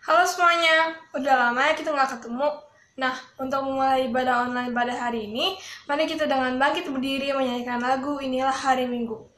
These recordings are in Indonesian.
Halo semuanya, udah lama ya kita nggak ketemu. Nah, untuk memulai ibadah online pada hari ini, mari kita dengan bangkit berdiri menyanyikan lagu Inilah Hari Minggu.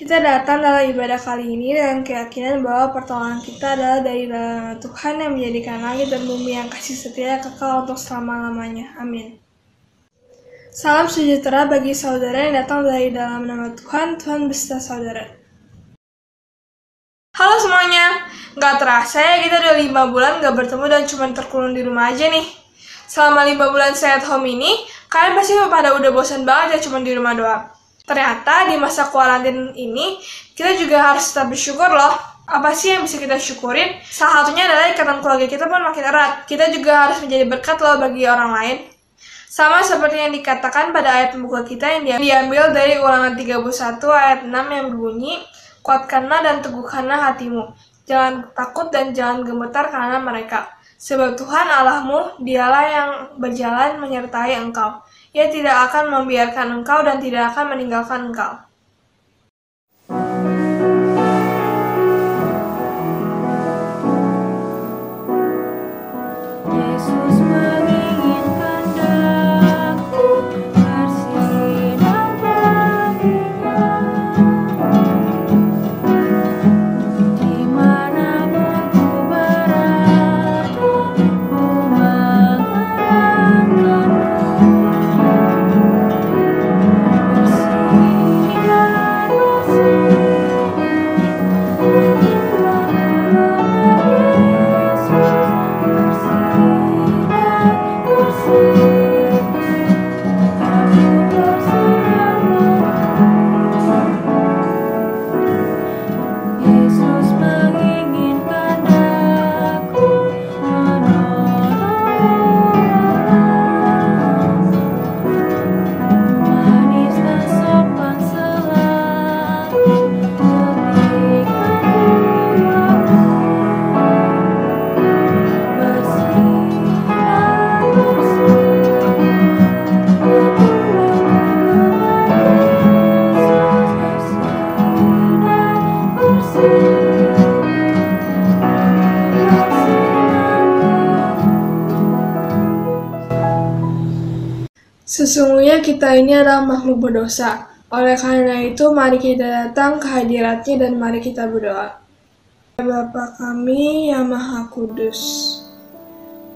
Kita datang dalam ibadah kali ini dengan keyakinan bahwa pertolongan kita adalah dari dalam Tuhan yang menjadikan langit dan bumi yang kasih setia kekal untuk selama-lamanya. Amin. Salam sejahtera bagi saudara yang datang dari dalam nama Tuhan, Tuhan beserta saudara. Halo semuanya, nggak terasa ya kita udah 5 bulan nggak bertemu dan cuma terkurung di rumah aja nih. Selama 5 bulan stay at home ini, kalian pasti pada udah bosan banget ya cuma di rumah doang. Ternyata di masa kuarantin ini, kita juga harus tetap bersyukur loh. Apa sih yang bisa kita syukurin? Salah satunya adalah ikatan keluarga kita pun makin erat. Kita juga harus menjadi berkat loh bagi orang lain. Sama seperti yang dikatakan pada ayat pembuka kita yang diambil dari Ulangan 31 ayat 6 yang berbunyi, kuatkanlah dan teguhkanlah hatimu. Jangan takut dan jangan gemetar karena mereka. Sebab Tuhan Allahmu, dialah yang berjalan menyertai engkau. Ia tidak akan membiarkan engkau dan tidak akan meninggalkan engkau. Yesus menginginkan daku bersinar baginya. Dimanapun ku berada, ku mengharapkanmu. Yesus menginginkan daku menolong, manis dan sopan selalu ketika bersinar Sesungguhnya kita ini adalah makhluk berdosa. Oleh karena itu, mari kita datang ke hadirat-Nya dan mari kita berdoa. Ya Bapa kami yang Maha Kudus,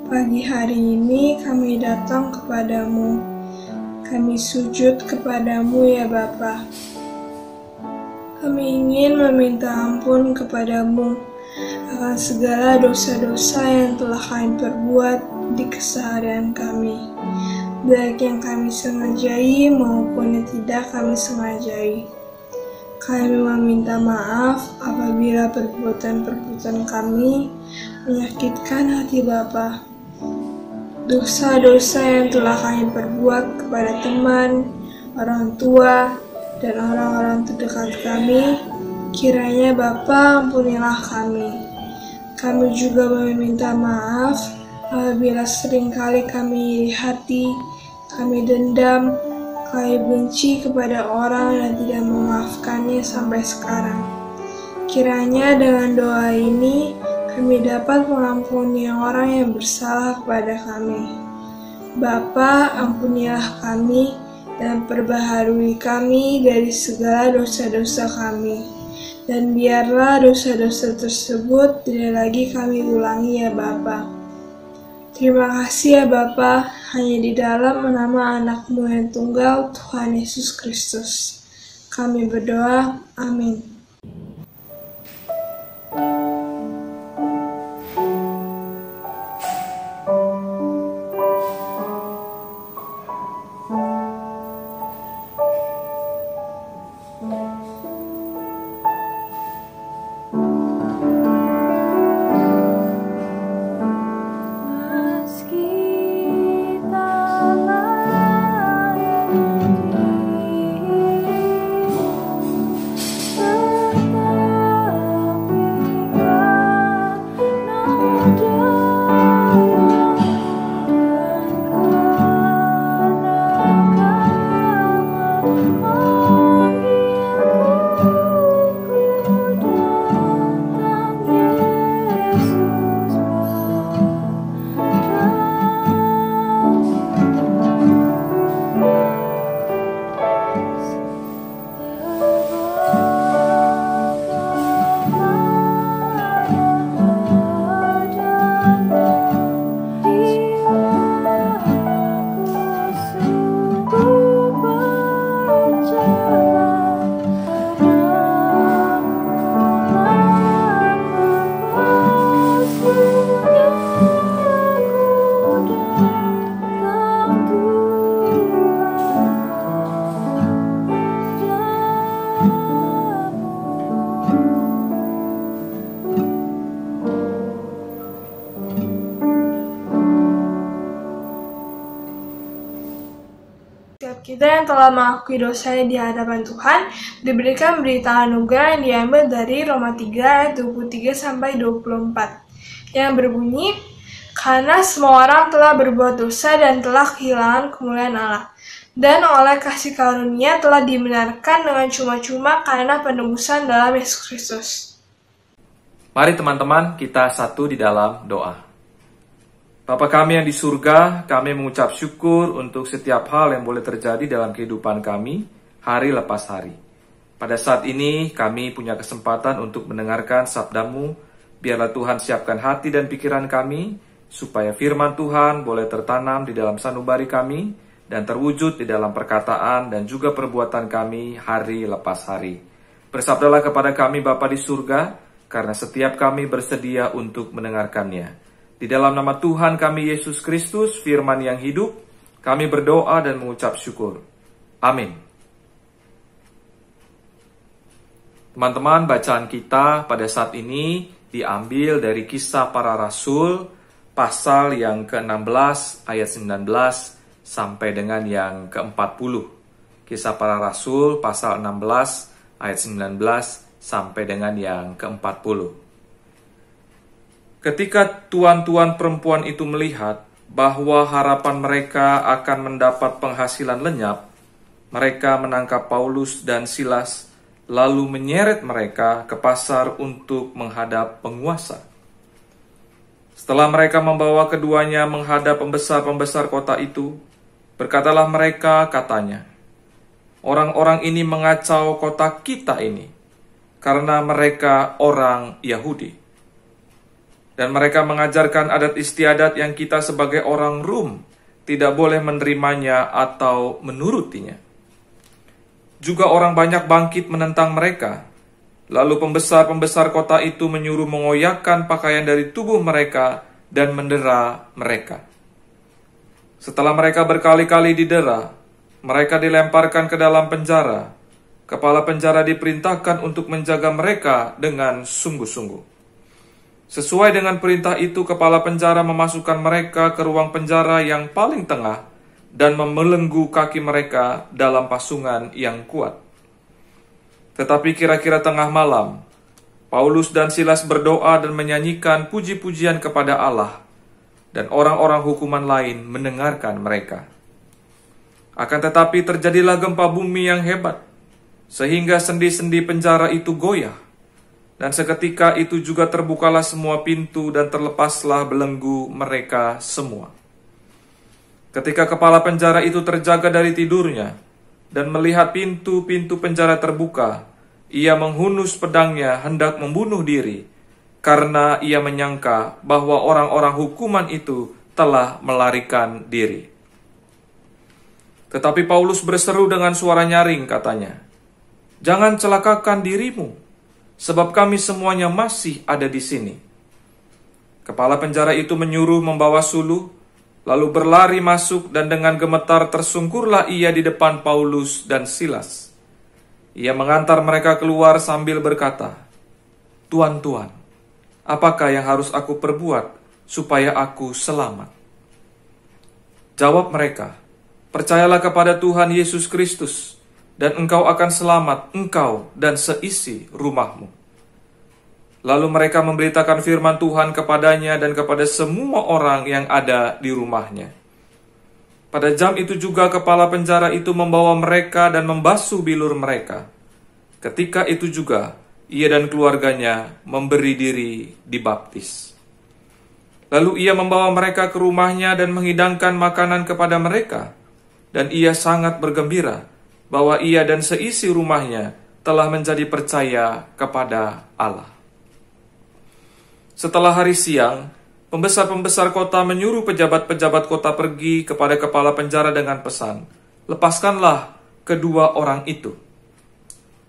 pagi hari ini kami datang kepadamu. Kami sujud kepadamu ya Bapa. Kami ingin meminta ampun kepadamu akan segala dosa-dosa yang telah kami perbuat di keseharian kami, baik yang kami sengajai maupun yang tidak kami sengajai. Kami meminta maaf apabila perbuatan-perbuatan kami menyakitkan hati Bapa. Dosa-dosa yang telah kami perbuat kepada teman, orang tua, dan orang-orang terdekat kami, kiranya Bapa ampunilah kami. Kami juga meminta maaf apabila seringkali kami iri hati, kami dendam, Kami benci kepada orang dan tidak memaafkannya sampai sekarang. Kiranya dengan doa ini kami dapat mengampuni orang yang bersalah kepada kami. Bapa, ampunilah kami dan perbaharui kami dari segala dosa-dosa kami. Dan biarlah dosa-dosa tersebut tidak lagi kami ulangi ya Bapa. Terima kasih ya Bapa, hanya di dalam nama anak-Mu yang tunggal, Tuhan Yesus Kristus. Kami berdoa, amin. Setiap kita yang telah mengakui dosanya di hadapan Tuhan, diberikan berita anugerah yang diambil dari Roma 3 ayat 23-24, yang berbunyi, karena semua orang telah berbuat dosa dan telah kehilangan kemuliaan Allah, dan oleh kasih karunia telah dibenarkan dengan cuma-cuma karena penebusan dalam Yesus Kristus. Mari teman-teman kita satu di dalam doa. Bapa kami yang di surga, kami mengucap syukur untuk setiap hal yang boleh terjadi dalam kehidupan kami, hari lepas hari. Pada saat ini, kami punya kesempatan untuk mendengarkan sabda-Mu. Biarlah Tuhan siapkan hati dan pikiran kami, supaya firman Tuhan boleh tertanam di dalam sanubari kami, dan terwujud di dalam perkataan dan juga perbuatan kami hari lepas hari. Bersabdalah kepada kami Bapa di surga, karena setiap kami bersedia untuk mendengarkannya. Di dalam nama Tuhan kami Yesus Kristus, firman yang hidup, kami berdoa dan mengucap syukur. Amin. Teman-teman, bacaan kita pada saat ini diambil dari Kisah Para Rasul, pasal yang ke-16 ayat 19 sampai dengan yang ke-40. Kisah Para Rasul, pasal 16 ayat 19 sampai dengan yang ke-40. Ketika tuan-tuan perempuan itu melihat bahwa harapan mereka akan mendapat penghasilan lenyap, mereka menangkap Paulus dan Silas, lalu menyeret mereka ke pasar untuk menghadap penguasa. Setelah mereka membawa keduanya menghadap pembesar-pembesar kota itu, berkatalah mereka, katanya, orang-orang ini mengacau kota kita ini, karena mereka orang Yahudi. Dan mereka mengajarkan adat istiadat yang kita sebagai orang Rum tidak boleh menerimanya atau menurutinya. Juga orang banyak bangkit menentang mereka. Lalu pembesar-pembesar kota itu menyuruh mengoyakkan pakaian dari tubuh mereka dan mendera mereka. Setelah mereka berkali-kali didera, mereka dilemparkan ke dalam penjara. Kepala penjara diperintahkan untuk menjaga mereka dengan sungguh-sungguh. Sesuai dengan perintah itu, kepala penjara memasukkan mereka ke ruang penjara yang paling tengah dan membelenggu kaki mereka dalam pasungan yang kuat. Tetapi kira-kira tengah malam, Paulus dan Silas berdoa dan menyanyikan puji-pujian kepada Allah, dan orang-orang hukuman lain mendengarkan mereka. Akan tetapi terjadilah gempa bumi yang hebat, sehingga sendi-sendi penjara itu goyah. Dan seketika itu juga terbukalah semua pintu dan terlepaslah belenggu mereka semua. Ketika kepala penjara itu terjaga dari tidurnya dan melihat pintu-pintu penjara terbuka, ia menghunus pedangnya hendak membunuh diri, karena ia menyangka bahwa orang-orang hukuman itu telah melarikan diri. Tetapi Paulus berseru dengan suara nyaring, katanya, "Jangan celakakan dirimu, sebab kami semuanya masih ada di sini." Kepala penjara itu menyuruh membawa suluh, lalu berlari masuk, dan dengan gemetar tersungkurlah ia di depan Paulus dan Silas. Ia mengantar mereka keluar sambil berkata, "Tuan-tuan, apakah yang harus aku perbuat supaya aku selamat?" Jawab mereka, "Percayalah kepada Tuhan Yesus Kristus, dan engkau akan selamat, engkau dan seisi rumahmu." Lalu mereka memberitakan firman Tuhan kepadanya dan kepada semua orang yang ada di rumahnya. Pada jam itu juga kepala penjara itu membawa mereka dan membasuh bilur mereka. Ketika itu juga ia dan keluarganya memberi diri dibaptis. Lalu ia membawa mereka ke rumahnya dan menghidangkan makanan kepada mereka. Dan ia sangat bergembira bahwa ia dan seisi rumahnya telah menjadi percaya kepada Allah. Setelah hari siang, pembesar-pembesar kota menyuruh pejabat-pejabat kota pergi kepada kepala penjara dengan pesan, "Lepaskanlah kedua orang itu."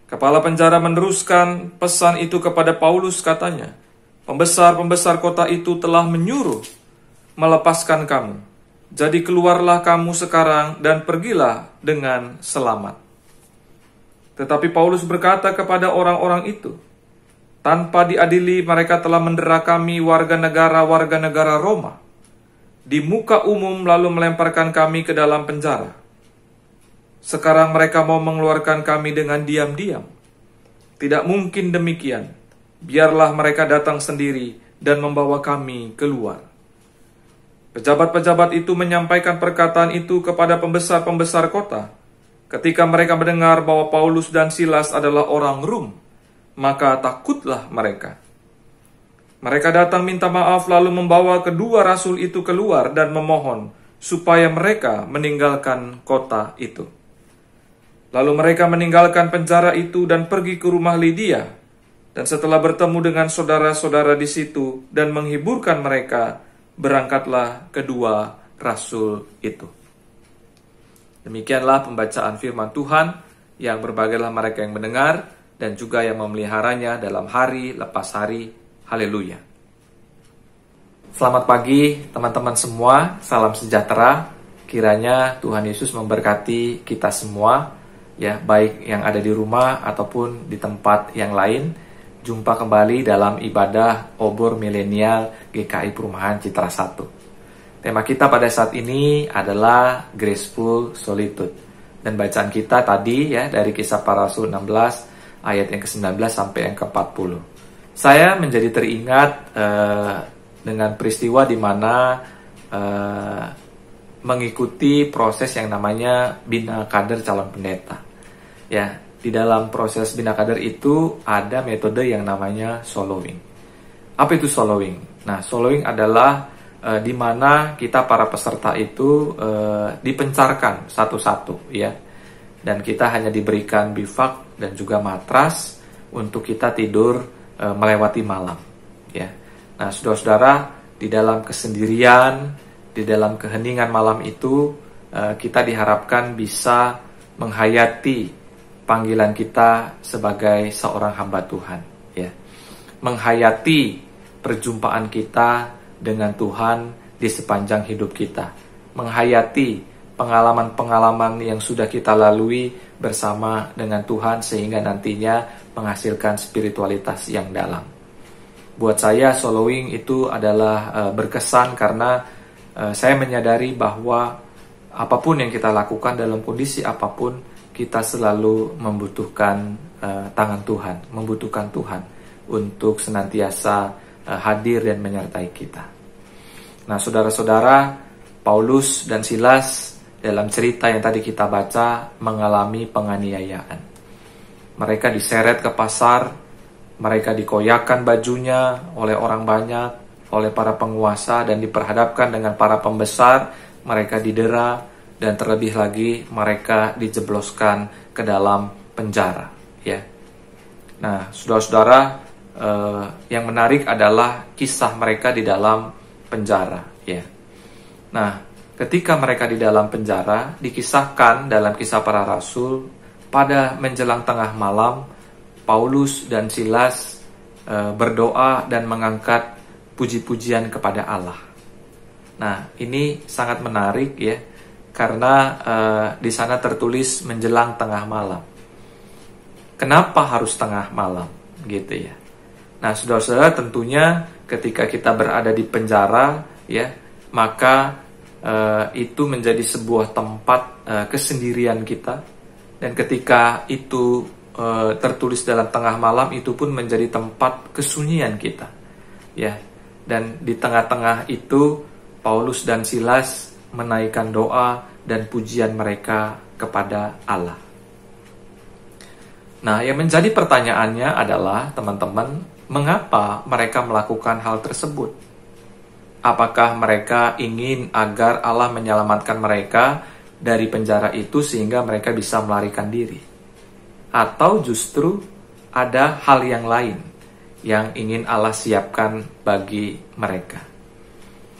Kepala penjara meneruskan pesan itu kepada Paulus, katanya, "Pembesar-pembesar kota itu telah menyuruh melepaskan kamu. Jadi keluarlah kamu sekarang dan pergilah dengan selamat." Tetapi Paulus berkata kepada orang-orang itu, "Tanpa diadili mereka telah mendera kami warga negara Roma di muka umum, lalu melemparkan kami ke dalam penjara. Sekarang mereka mau mengeluarkan kami dengan diam-diam. Tidak mungkin demikian. Biarlah mereka datang sendiri dan membawa kami keluar." Pejabat-pejabat itu menyampaikan perkataan itu kepada pembesar-pembesar kota. Ketika mereka mendengar bahwa Paulus dan Silas adalah orang Rom, maka takutlah mereka. Mereka datang minta maaf lalu membawa kedua rasul itu keluar dan memohon supaya mereka meninggalkan kota itu. Lalu mereka meninggalkan penjara itu dan pergi ke rumah Lydia. Dan setelah bertemu dengan saudara-saudara di situ dan menghiburkan mereka, berangkatlah kedua rasul itu. Demikianlah pembacaan firman Tuhan, yang berbahagialah mereka yang mendengar dan juga yang memeliharanya dalam hari lepas hari. Haleluya. Selamat pagi teman-teman semua, salam sejahtera. Kiranya Tuhan Yesus memberkati kita semua, ya, baik yang ada di rumah ataupun di tempat yang lain. Jumpa kembali dalam ibadah Obor Milenial GKI Perumahan Citra 1. Tema kita pada saat ini adalah Graceful Solitude. Dan bacaan kita tadi, ya, dari Kisah Para Rasul 16 ayat yang ke-19 sampai yang ke-40. Saya menjadi teringat dengan peristiwa di mana mengikuti proses yang namanya Bina Kader Calon Pendeta. Ya, di dalam proses Bina Kader itu ada metode yang namanya soloing. Apa itu soloing? Nah, soloing adalah di mana kita para peserta itu dipencarkan satu-satu, ya. Dan kita hanya diberikan bivak dan juga matras untuk kita tidur melewati malam, ya. Nah, saudara-saudara, di dalam kesendirian, di dalam keheningan malam itu, kita diharapkan bisa menghayati panggilan kita sebagai seorang hamba Tuhan, ya. Menghayati perjumpaan kita dengan Tuhan di sepanjang hidup kita. Menghayati pengalaman-pengalaman yang sudah kita lalui bersama dengan Tuhan sehingga nantinya menghasilkan spiritualitas yang dalam. Buat saya soloing itu adalah berkesan karena saya menyadari bahwa apapun yang kita lakukan dalam kondisi apapun, kita selalu membutuhkan tangan Tuhan, membutuhkan Tuhan untuk senantiasa hadir dan menyertai kita. Nah, saudara-saudara, Paulus dan Silas dalam cerita yang tadi kita baca mengalami penganiayaan. Mereka diseret ke pasar, mereka dikoyakkan bajunya oleh orang banyak, oleh para penguasa, dan diperhadapkan dengan para pembesar. Mereka didera, dan terlebih lagi mereka dijebloskan ke dalam penjara. Ya. Nah, saudara-saudara, yang menarik adalah kisah mereka di dalam penjara. Ya. Nah, ketika mereka di dalam penjara, dikisahkan dalam Kisah Para Rasul, pada menjelang tengah malam, Paulus dan Silas berdoa dan mengangkat puji-pujian kepada Allah. Nah, ini sangat menarik ya, karena di sana tertulis menjelang tengah malam. Kenapa harus tengah malam, gitu ya? Nah, saudara-saudara, tentunya ketika kita berada di penjara, ya, maka itu menjadi sebuah tempat kesendirian kita, dan ketika itu tertulis dalam tengah malam, itu pun menjadi tempat kesunyian kita, ya. Dan di tengah-tengah itu Paulus dan Silas menaikkan doa dan pujian mereka kepada Allah. Nah, yang menjadi pertanyaannya adalah, teman-teman, mengapa mereka melakukan hal tersebut? Apakah mereka ingin agar Allah menyelamatkan mereka dari penjara itu sehingga mereka bisa melarikan diri? Atau justru ada hal yang lain yang ingin Allah siapkan bagi mereka?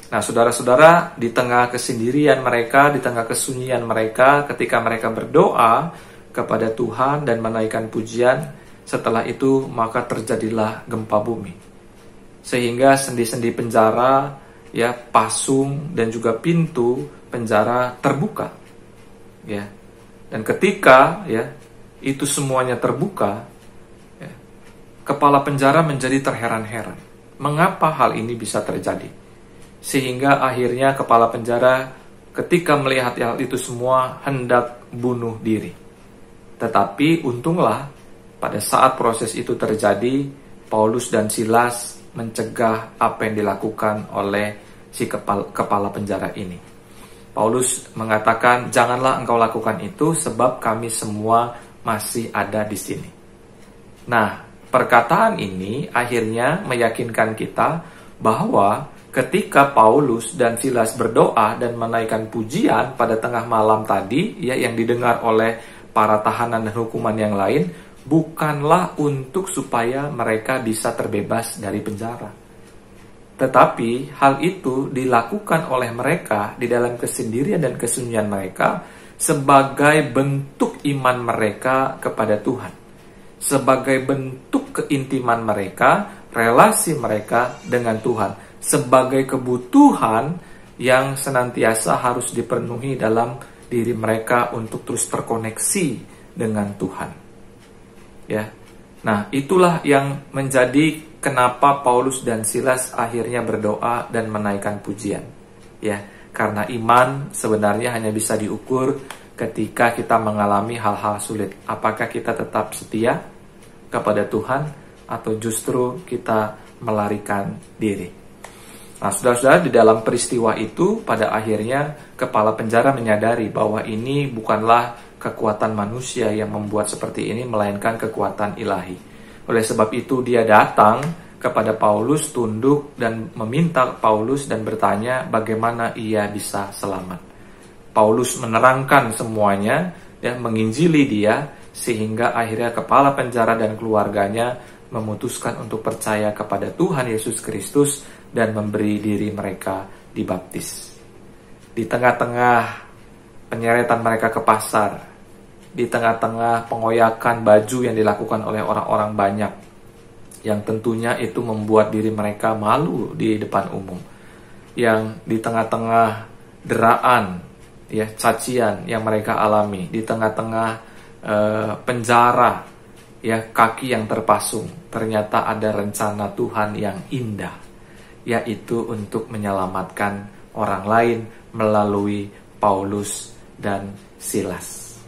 Nah, saudara-saudara, di tengah kesendirian mereka, di tengah kesunyian mereka, ketika mereka berdoa kepada Tuhan dan menaikkan pujian, setelah itu maka terjadilah gempa bumi. Sehingga sendi-sendi penjara, ya, pasung dan juga pintu penjara terbuka. Ya. Dan ketika ya itu semuanya terbuka, ya, kepala penjara menjadi terheran-heran. Mengapa hal ini bisa terjadi? Sehingga akhirnya kepala penjara ketika melihat hal itu semua hendak bunuh diri. Tetapi untunglah pada saat proses itu terjadi, Paulus dan Silas mencegah apa yang dilakukan oleh si kepala penjara ini. Paulus mengatakan, janganlah engkau lakukan itu sebab kami semua masih ada di sini. Nah, perkataan ini akhirnya meyakinkan kita bahwa ketika Paulus dan Silas berdoa dan menaikkan pujian pada tengah malam tadi, ya, yang didengar oleh para tahanan dan hukuman yang lain, bukanlah untuk supaya mereka bisa terbebas dari penjara. Tetapi hal itu dilakukan oleh mereka di dalam kesendirian dan kesunyian mereka sebagai bentuk iman mereka kepada Tuhan. Sebagai bentuk keintiman mereka, relasi mereka dengan Tuhan. Sebagai kebutuhan yang senantiasa harus dipenuhi dalam diri mereka untuk terus terkoneksi dengan Tuhan. Ya. Nah, itulah yang menjadi kenapa Paulus dan Silas akhirnya berdoa dan menaikkan pujian. Ya, karena iman sebenarnya hanya bisa diukur ketika kita mengalami hal-hal sulit. Apakah kita tetap setia kepada Tuhan atau justru kita melarikan diri? Nah, saudara-saudara, di dalam peristiwa itu pada akhirnya kepala penjara menyadari bahwa ini bukanlah kekuatan manusia yang membuat seperti ini, melainkan kekuatan ilahi. Oleh sebab itu dia datang kepada Paulus, tunduk dan meminta Paulus dan bertanya bagaimana ia bisa selamat. Paulus menerangkan semuanya, ya, menginjili dia, sehingga akhirnya kepala penjara dan keluarganya memutuskan untuk percaya kepada Tuhan Yesus Kristus dan memberi diri mereka dibaptis. Di tengah-tengah penyeretan mereka ke pasar, di tengah-tengah pengoyakan baju yang dilakukan oleh orang-orang banyak, yang tentunya itu membuat diri mereka malu di depan umum, yang di tengah-tengah deraan, ya, cacian yang mereka alami, di tengah-tengah penjara, ya, kaki yang terpasung, ternyata ada rencana Tuhan yang indah, yaitu untuk menyelamatkan orang lain melalui Paulus dan Silas.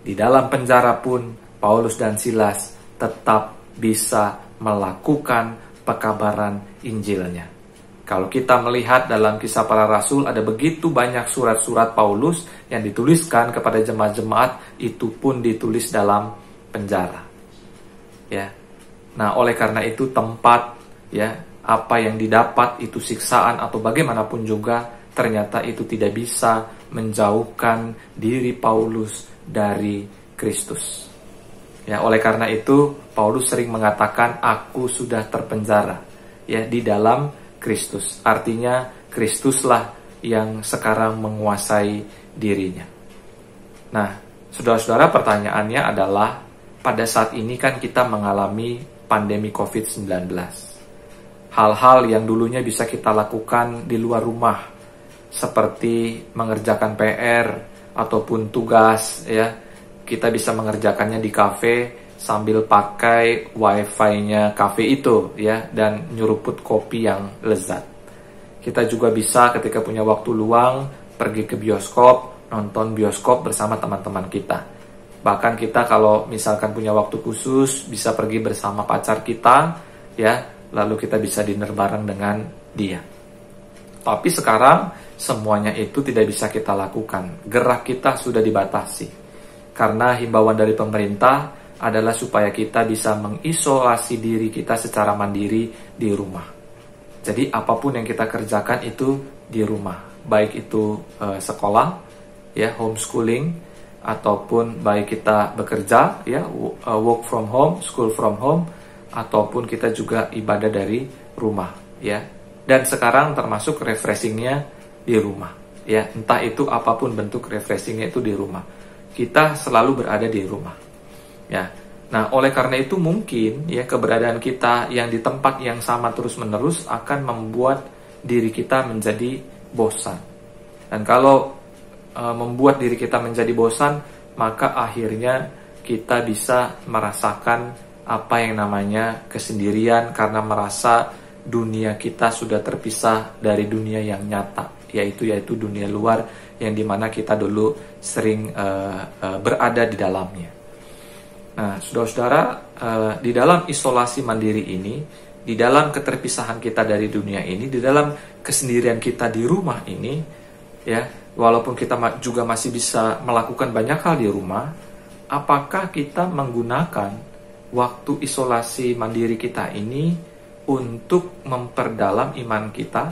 Di dalam penjara pun Paulus dan Silas tetap bisa melakukan pekabaran Injilnya. Kalau kita melihat dalam Kisah Para Rasul, ada begitu banyak surat-surat Paulus yang dituliskan kepada jemaat-jemaat, itu pun ditulis dalam penjara. Ya. Nah, oleh karena itu tempat, ya, apa yang didapat itu siksaan atau bagaimanapun juga, ternyata itu tidak bisa menjauhkan diri Paulus dari Kristus. Ya, oleh karena itu Paulus sering mengatakan, aku sudah terpenjara, ya, di dalam Kristus. Artinya Kristuslah yang sekarang menguasai dirinya. Nah, saudara-saudara, pertanyaannya adalah, pada saat ini kan kita mengalami pandemi COVID-19. Hal-hal yang dulunya bisa kita lakukan di luar rumah, seperti mengerjakan PR ataupun tugas, ya, kita bisa mengerjakannya di kafe sambil pakai wifi-nya kafe itu, ya, dan nyeruput kopi yang lezat. Kita juga bisa ketika punya waktu luang pergi ke bioskop, nonton bioskop bersama teman-teman kita. Bahkan kita kalau misalkan punya waktu khusus bisa pergi bersama pacar kita, ya, lalu kita bisa dinner bareng dengan dia. Tapi sekarang semuanya itu tidak bisa kita lakukan. Gerak kita sudah dibatasi. Karena himbauan dari pemerintah adalah supaya kita bisa mengisolasi diri kita secara mandiri di rumah. Jadi apapun yang kita kerjakan itu di rumah, baik itu sekolah, ya, homeschooling, ataupun baik kita bekerja, ya, work from home, school from home, ataupun kita juga ibadah dari rumah, ya. Dan sekarang termasuk refreshingnya di rumah, ya, entah itu apapun bentuk refreshingnya itu di rumah. Kita selalu berada di rumah. Ya, nah oleh karena itu mungkin, ya, keberadaan kita yang di tempat yang sama terus-menerus akan membuat diri kita menjadi bosan. Dan kalau membuat diri kita menjadi bosan, maka akhirnya kita bisa merasakan apa yang namanya kesendirian karena merasa dunia kita sudah terpisah dari dunia yang nyata, yaitu dunia luar yang dimana kita dulu sering berada di dalamnya. Nah, saudara-saudara, di dalam isolasi mandiri ini, di dalam keterpisahan kita dari dunia ini, di dalam kesendirian kita di rumah ini, ya, walaupun kita juga masih bisa melakukan banyak hal di rumah, apakah kita menggunakan waktu isolasi mandiri kita ini untuk memperdalam iman kita,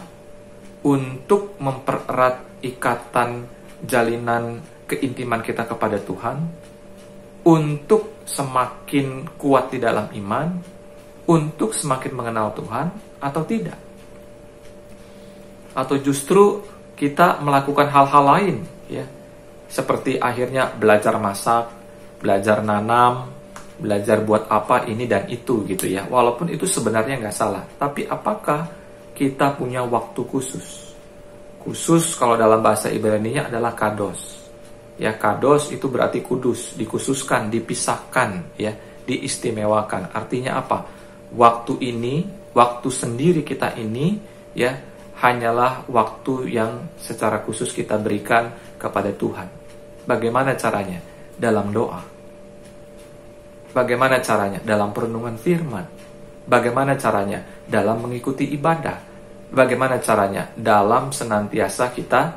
untuk mempererat ikatan jalinan keintiman kita kepada Tuhan, untuk semakin kuat di dalam iman, untuk semakin mengenal Tuhan, atau tidak? Atau justru kita melakukan hal-hal lain, ya, seperti akhirnya belajar masak, belajar nanam, belajar buat apa ini dan itu, gitu ya. Walaupun itu sebenarnya nggak salah, tapi apakah kita punya waktu khusus? Khusus kalau dalam bahasa Ibrani-nya adalah kados. Ya, kados itu berarti kudus, dikhususkan, dipisahkan, ya, diistimewakan. Artinya apa? Waktu ini, waktu sendiri kita ini, ya, hanyalah waktu yang secara khusus kita berikan kepada Tuhan. Bagaimana caranya? Dalam doa. Bagaimana caranya? Dalam perenungan firman. Bagaimana caranya? Dalam mengikuti ibadah. Bagaimana caranya? Dalam senantiasa kita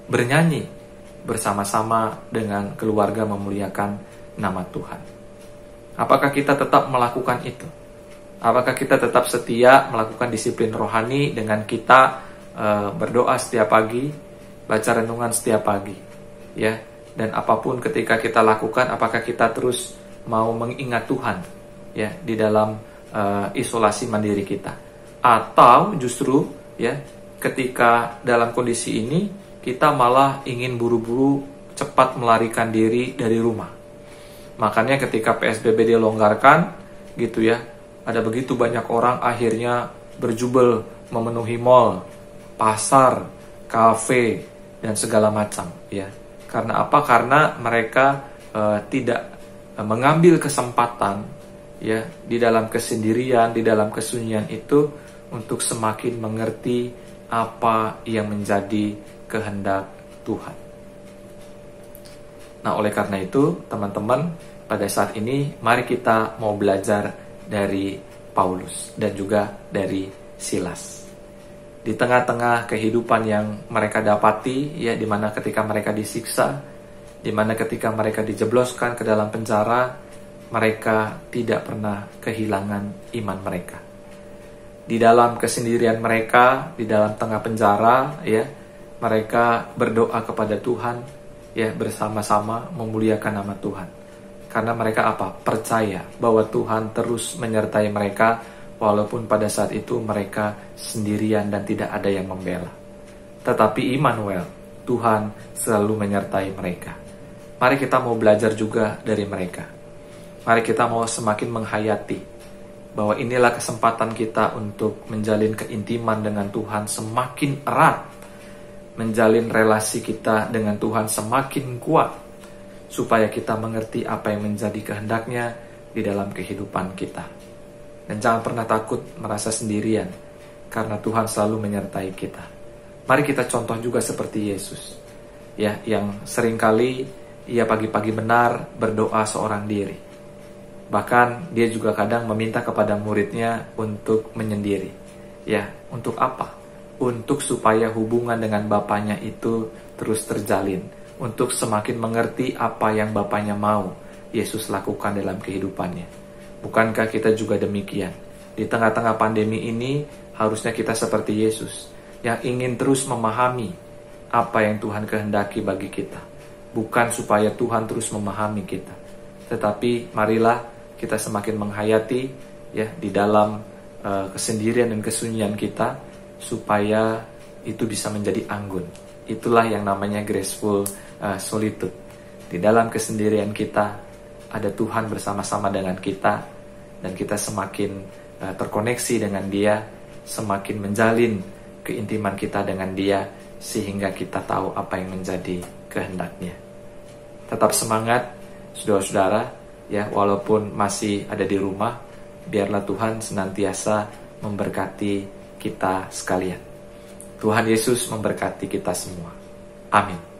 bernyanyi bersama-sama dengan keluarga memuliakan nama Tuhan. Apakah kita tetap melakukan itu? Apakah kita tetap setia melakukan disiplin rohani dengan kita berdoa setiap pagi, baca renungan setiap pagi, ya? Dan apapun ketika kita lakukan, apakah kita terus mau mengingat Tuhan, ya, di dalam isolasi mandiri kita? Atau justru, ya, ketika dalam kondisi ini kita malah ingin buru-buru cepat melarikan diri dari rumah. Makanya ketika PSBB dilonggarkan, gitu ya, ada begitu banyak orang akhirnya berjubel memenuhi mall, pasar, kafe, dan segala macam, ya. Karena apa? Karena mereka tidak mengambil kesempatan, ya, di dalam kesendirian, di dalam kesunyian itu untuk semakin mengerti apa yang menjadi kehendak Tuhan. Nah, oleh karena itu, teman-teman, pada saat ini mari kita mau belajar dari Paulus dan juga dari Silas. di tengah-tengah kehidupan yang mereka dapati, ya, di mana ketika mereka disiksa, di mana ketika mereka dijebloskan ke dalam penjara, mereka tidak pernah kehilangan iman mereka. Di dalam kesendirian mereka, di dalam tengah penjara, ya, mereka berdoa kepada Tuhan, ya, bersama-sama memuliakan nama Tuhan. Karena mereka apa? Percaya bahwa Tuhan terus menyertai mereka, walaupun pada saat itu mereka sendirian dan tidak ada yang membela. Tetapi Immanuel, Tuhan selalu menyertai mereka. Mari kita mau belajar juga dari mereka. Mari kita mau semakin menghayati bahwa inilah kesempatan kita untuk menjalin keintiman dengan Tuhan semakin erat, menjalin relasi kita dengan Tuhan semakin kuat, supaya kita mengerti apa yang menjadi kehendaknya di dalam kehidupan kita. Dan jangan pernah takut merasa sendirian, karena Tuhan selalu menyertai kita. Mari kita contoh juga seperti Yesus, ya, yang seringkali ia pagi-pagi benar berdoa seorang diri. Bahkan dia juga kadang meminta kepada muridnya untuk menyendiri. Ya, untuk apa? Untuk supaya hubungan dengan Bapanya itu terus terjalin, untuk semakin mengerti apa yang Bapanya mau Yesus lakukan dalam kehidupannya. Bukankah kita juga demikian? Di tengah-tengah pandemi ini, harusnya kita seperti Yesus, yang ingin terus memahami apa yang Tuhan kehendaki bagi kita. Bukan supaya Tuhan terus memahami kita, tetapi marilah kita semakin menghayati, ya, di dalam kesendirian dan kesunyian kita, supaya itu bisa menjadi anggun. Itulah yang namanya graceful solitude. Di dalam kesendirian kita ada Tuhan bersama-sama dengan kita, dan kita semakin terkoneksi dengan Dia, semakin menjalin keintiman kita dengan Dia, sehingga kita tahu apa yang menjadi kehendaknya. Tetap semangat, saudara-saudara, ya, walaupun masih ada di rumah, biarlah Tuhan senantiasa memberkati kita sekalian. Tuhan Yesus memberkati kita semua. Amin.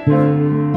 Tanganku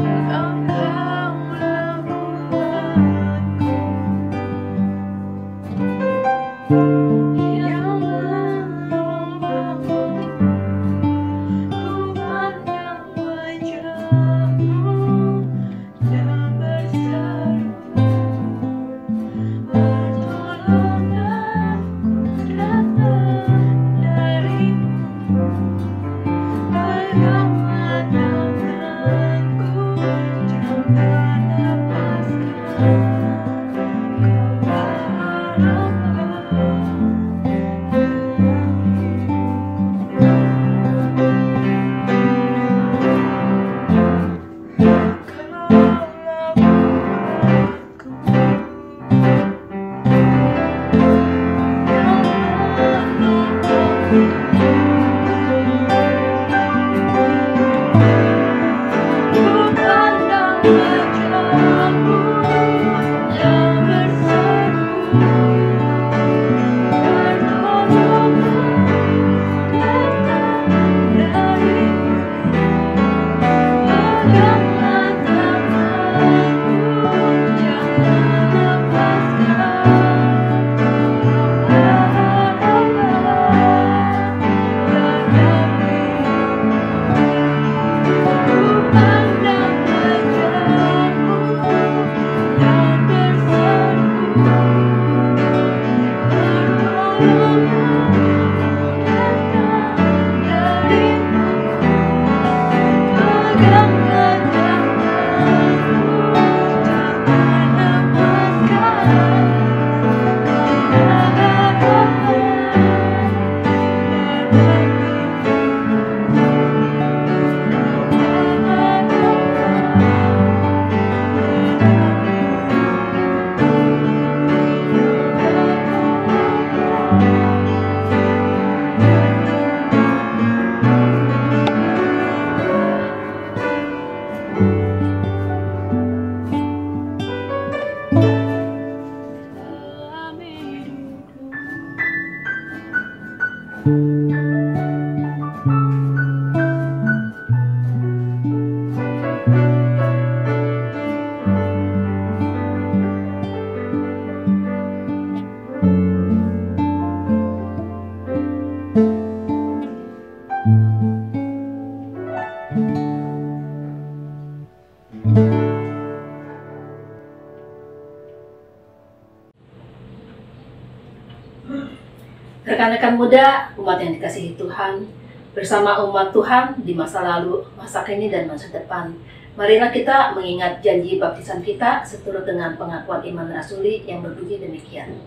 Rekan muda, umat yang dikasihi Tuhan, bersama umat Tuhan di masa lalu, masa kini, dan masa depan, marilah kita mengingat janji baptisan kita seturut dengan pengakuan iman rasuli yang berbunyi demikian.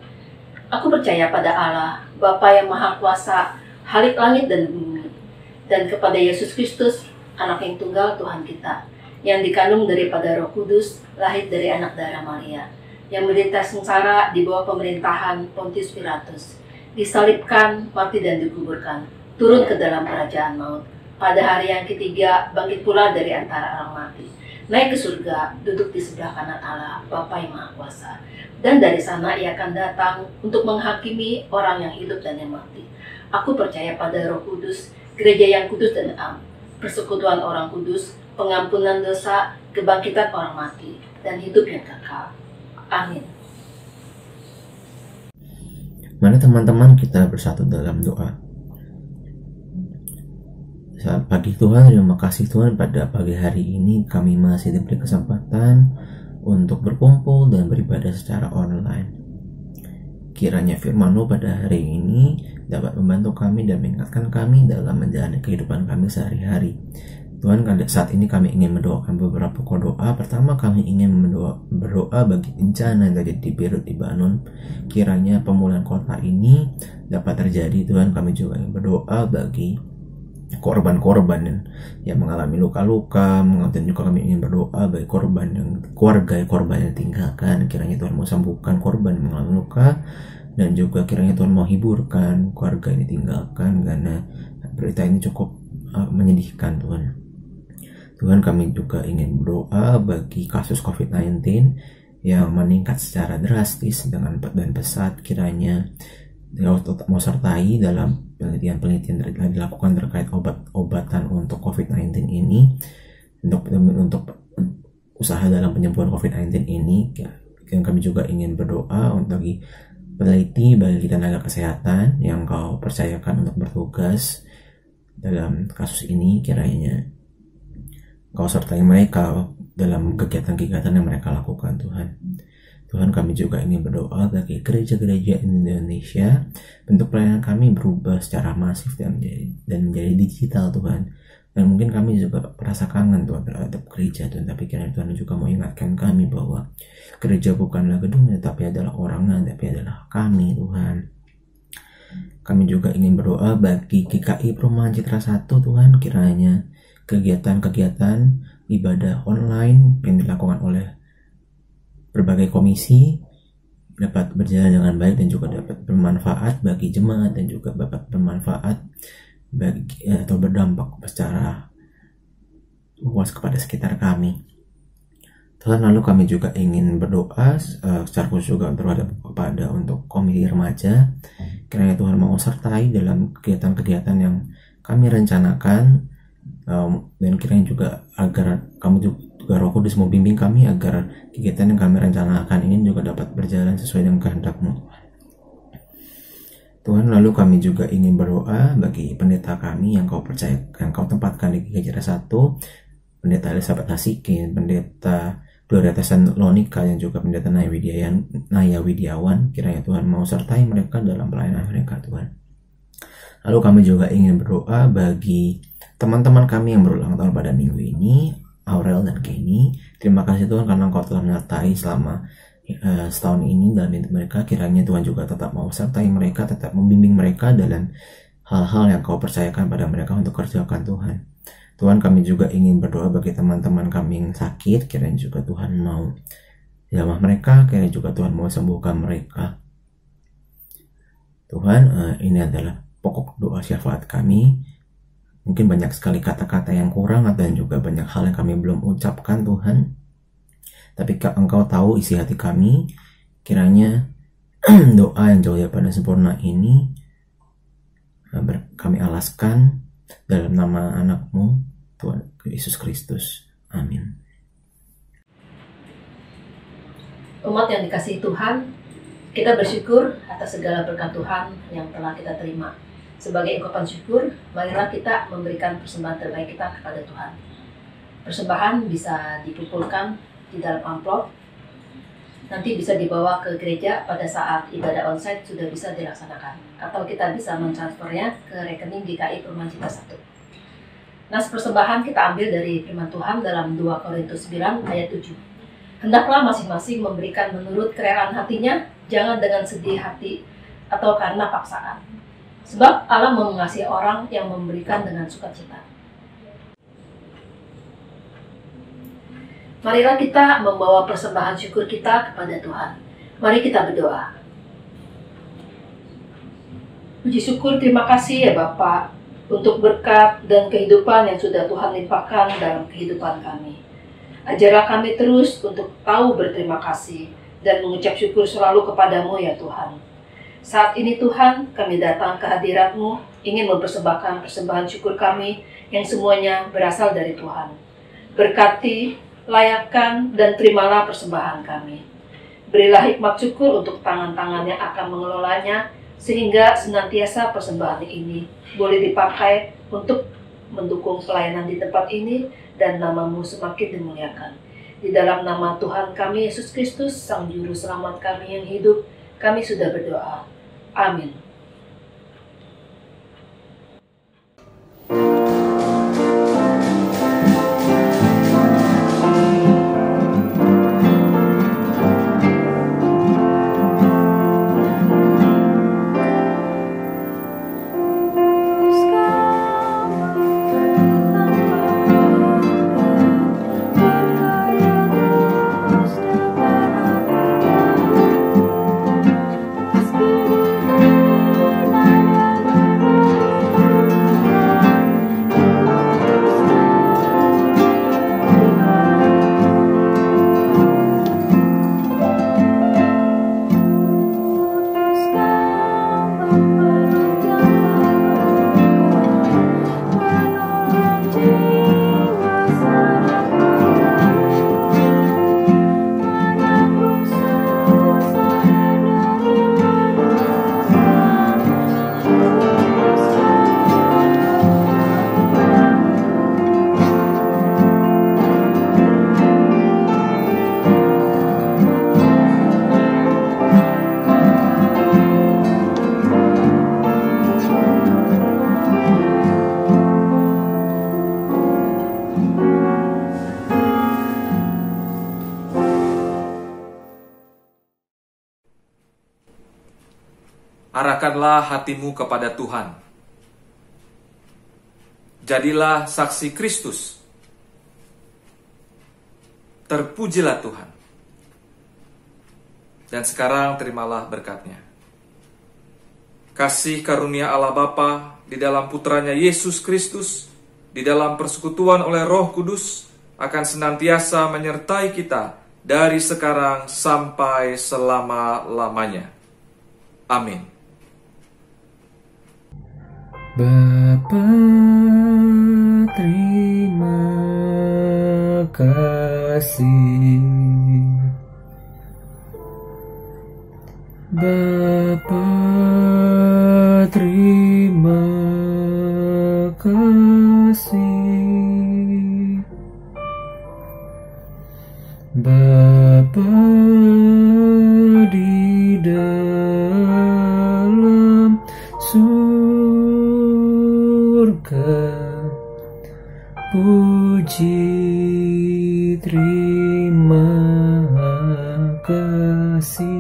Aku percaya pada Allah, Bapa yang Maha Kuasa, Khalik langit dan bumi, dan kepada Yesus Kristus, Anak yang tunggal Tuhan kita, yang dikandung daripada Roh Kudus, lahir dari anak darah Maria, yang menderita sengsara di bawah pemerintahan Pontius Pilatus, disalibkan, mati dan dikuburkan, turun ke dalam kerajaan maut. Pada hari yang ketiga, bangkit pula dari antara orang mati, naik ke surga, duduk di sebelah kanan Allah, Bapa yang Maha Kuasa. Dan dari sana ia akan datang untuk menghakimi orang yang hidup dan yang mati. Aku percaya pada Roh Kudus, gereja yang kudus dan am, persekutuan orang kudus, pengampunan dosa, kebangkitan orang mati, dan hidup yang kekal. Amin. Mari teman-teman kita bersatu dalam doa. Saat pagi Tuhan, terima kasih Tuhan pada pagi hari ini kami masih diberi kesempatan untuk berkumpul dan beribadah secara online. Kiranya firman-Mu pada hari ini dapat membantu kami dan mengingatkan kami dalam menjalani kehidupan kami sehari-hari. Tuhan, saat ini kami ingin mendoakan beberapa doa. Pertama, kami ingin berdoa bagi bencana yang terjadi di Beirut, Lebanon. Kiranya pemulihan kota ini dapat terjadi. Tuhan, kami juga ingin berdoa bagi korban-korban yang mengalami luka-luka. Dan juga kami ingin berdoa bagi keluarga yang ditinggalkan. Kiranya Tuhan mau sembuhkan korban yang mengalami luka, dan juga kiranya Tuhan mau hiburkan keluarga yang ditinggalkan, karena berita ini cukup menyedihkan Tuhan. Tuhan, kami juga ingin berdoa bagi kasus COVID-19 yang meningkat secara drastis dan pesat. Kiranya mau sertai dalam penelitian yang dilakukan terkait obat-obatan untuk COVID-19 ini, untuk usaha dalam penyembuhan COVID-19 ini. Dan kami juga ingin berdoa untuk bagi peneliti, bagi tenaga kesehatan yang Kau percayakan untuk bertugas dalam kasus ini. Kiranya Kau sertai mereka dalam kegiatan-kegiatan yang mereka lakukan, Tuhan. Tuhan, kami juga ingin berdoa bagi gereja-gereja Indonesia. Bentuk pelayanan kami berubah secara masif dan menjadi digital, Tuhan. Dan mungkin kami juga merasa kangen, Tuhan, terhadap gereja, Tuhan. Tapi kiranya Tuhan juga mau ingatkan kami bahwa gereja bukanlah gedungnya, tapi adalah orangnya, tapi adalah kami, Tuhan. Kami juga ingin berdoa bagi GKI Perumahan Citra 1, Tuhan. Kiranya kegiatan-kegiatan ibadah online yang dilakukan oleh berbagai komisi dapat berjalan dengan baik dan juga dapat bermanfaat bagi jemaat, dan juga dapat bermanfaat bagi atau berdampak secara luas kepada sekitar kami. Tuhan, lalu kami juga ingin berdoa secara khusus juga kepada untuk komisi remaja. Kiranya Tuhan mau sertai dalam kegiatan-kegiatan yang kami rencanakan, dan kiranya juga agar kamu juga Roh Kudus membimbing kami agar kegiatan yang kami rencanakan ini juga dapat berjalan sesuai dengan kehendak-Mu. Tuhan, lalu kami juga ingin berdoa bagi pendeta kami yang Kau percaya, yang Kau tempatkan di GKI 1, Pendeta Elizabeth Hasikin, Pendeta Gloria Tesalonika, dan juga Pendeta Naya Widiawan. Kiranya Tuhan mau sertai mereka dalam pelayanan mereka, Tuhan. Lalu kami juga ingin berdoa bagi teman-teman kami yang berulang tahun pada minggu ini, Aurel dan Kenny. Terima kasih Tuhan karena Engkau telah menyertai selama setahun ini dalam hidup mereka. Kiranya Tuhan juga tetap mau sertai mereka, tetap membimbing mereka dalam hal-hal yang Kau percayakan pada mereka untuk kerjakan, Tuhan. Tuhan, kami juga ingin berdoa bagi teman-teman kami yang sakit. Kiranya juga Tuhan mau jamah mereka, kiranya juga Tuhan mau sembuhkan mereka. Tuhan, ini adalah pokok doa syafaat kami. Mungkin banyak sekali kata-kata yang kurang, dan juga banyak hal yang kami belum ucapkan, Tuhan. Tapi Engkau tahu isi hati kami. Kiranya doa yang jauh daripada sempurna ini kami alaskan dalam nama anak-Mu, Tuhan Yesus Kristus. Amin. Umat yang dikasihi Tuhan, kita bersyukur atas segala berkat Tuhan yang telah kita terima. Sebagai ungkapan syukur, marilah kita memberikan persembahan terbaik kita kepada Tuhan. Persembahan bisa dikumpulkan di dalam amplop nanti bisa dibawa ke gereja pada saat ibadah onsite sudah bisa dilaksanakan. Atau kita bisa mentransfernya ke rekening GKI Perumahan Cita 1. Nas persembahan kita ambil dari firman Tuhan dalam 2 Korintus 9 ayat 7. Hendaklah masing-masing memberikan menurut kerelaan hatinya, jangan dengan sedih hati atau karena paksaan. Sebab Allah mengasihi orang yang memberikan dengan sukacita. Marilah kita membawa persembahan syukur kita kepada Tuhan. Mari kita berdoa. Puji syukur, terima kasih ya Bapak, untuk berkat dan kehidupan yang sudah Tuhan limpahkan dalam kehidupan kami. Ajarlah kami terus untuk tahu berterima kasih dan mengucap syukur selalu kepadamu ya Tuhan. Saat ini Tuhan, kami datang ke hadirat-Mu, ingin mempersembahkan persembahan syukur kami yang semuanya berasal dari Tuhan. Berkati, layakkan, dan terimalah persembahan kami. Berilah hikmat syukur untuk tangan-tangan yang akan mengelolanya, sehingga senantiasa persembahan ini boleh dipakai untuk mendukung pelayanan di tempat ini, dan nama-Mu semakin dimuliakan. Di dalam nama Tuhan kami, Yesus Kristus, Sang Juru Selamat kami yang hidup, kami sudah berdoa. Amin. Arahkanlah hatimu kepada Tuhan. Jadilah saksi Kristus. Terpujilah Tuhan. Dan sekarang terimalah berkat-Nya. Kasih karunia Allah Bapa di dalam Putranya Yesus Kristus, di dalam persekutuan oleh Roh Kudus, akan senantiasa menyertai kita dari sekarang sampai selama-lamanya. Amin. Bapa, terima kasih. Bapa, terima kasih. Bapa di dalam puji terima kasih.